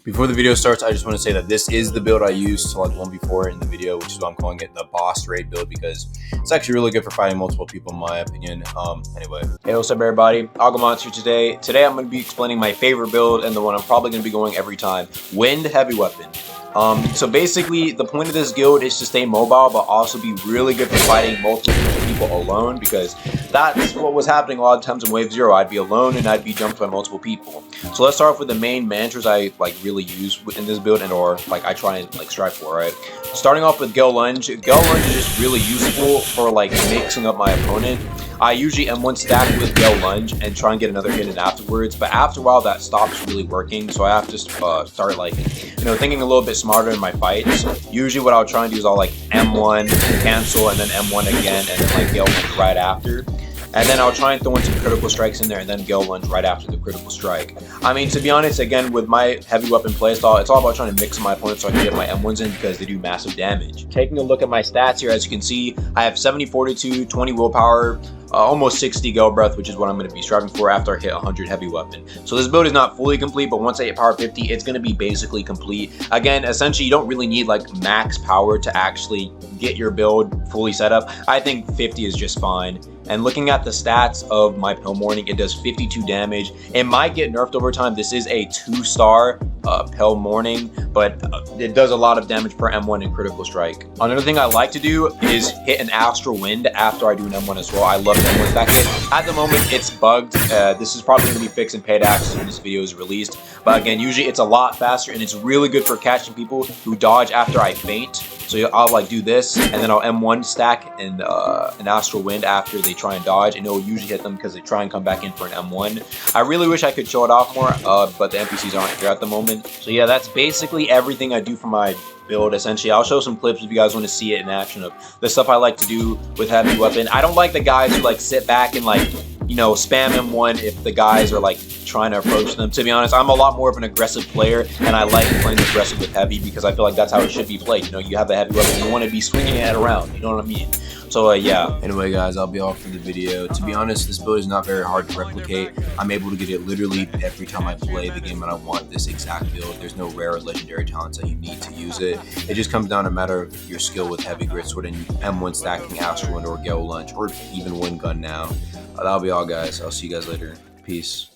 Before the video starts, I just want to say that this is the build I used to like one before in the video, which is why I'm calling it the Bossraid build, because it's actually really good for fighting multiple people in my opinion. Anyway. Hey, what's up everybody? Monster today. Today I'm going to be explaining my favorite build and the one I'm probably going to be going every time. Wind Heavy Weapon. So basically the point of this guild is to stay mobile, but also be really good for fighting multiple people alone, because that's what was happening a lot of times in Wave 0. I'd be alone and I'd be jumped by multiple people. So let's start off with the main mantras I really use in this build, and or I try and strive for, right? Starting off with Gale Lunge. Gale Lunge is just really useful for mixing up my opponent. I usually M1 stack with Gale Lunge and try and get another hit in afterwards, but after a while that stops really working, so I have to start thinking a little bit smarter in my fights. Usually what I'll try and do is I'll M1, cancel, and then M1 again, and then Gale Lunge right after. And then I'll try and throw in some critical strikes in there and then Gale Lunge right after the critical strike. I mean, to be honest, again, with my heavy weapon playstyle, it's all about trying to mix my opponents so I can get my M1s in, because they do massive damage. Taking a look at my stats here, as you can see, I have 70 fortitude, 20 willpower, almost 60 Gale Breath, which is what I'm going to be striving for after I hit 100 heavy weapon. So this build is not fully complete, but once I hit power 50, it's going to be basically complete. Again, essentially, you don't really need max power to actually get your build fully set up. I think 50 is just fine. And looking at the stats of my Pale Morning, it does 52 damage. It might get nerfed over time. This is a 2-star Pale Morning, but it does a lot of damage per M1 and critical strike. Another thing I like to do is hit an Astral Wind after I do an M1 as well. I love the M1 stack hit. At the moment, it's bugged. This is probably going to be fixed in paid access when this video is released. But again, usually it's a lot faster, and it's really good for catching people who dodge after I faint. So I'll do this, and then I'll M1 stack and an Astral Wind after they try and dodge, and it will usually hit them because they try and come back in for an M1. I really wish I could show it off more, but the NPCs aren't here at the moment. So yeah, that's basically everything I do for my build. Essentially, I'll show some clips if you guys want to see it in action of the stuff I like to do with heavy weapon. I don't like the guys who sit back and spam M1 if the guys are trying to approach them. To be honest, I'm a lot more of an aggressive player, and I like playing aggressive with heavy because I feel like that's how it should be played. You have a heavy weapon, you want to be swinging it around, you know what I mean? So yeah. Anyway guys, I'll be off for the video. To be honest, this build is not very hard to replicate. I'm able to get it literally every time I play the game and I want this exact build. There's no rare or legendary talents that you need to use it. It just comes down to a matter of your skill with heavy gritsword and M1 stacking Astral Wind or Gale Lunge, or even Wind Gun now. That'll be all guys. I'll see you guys later. Peace.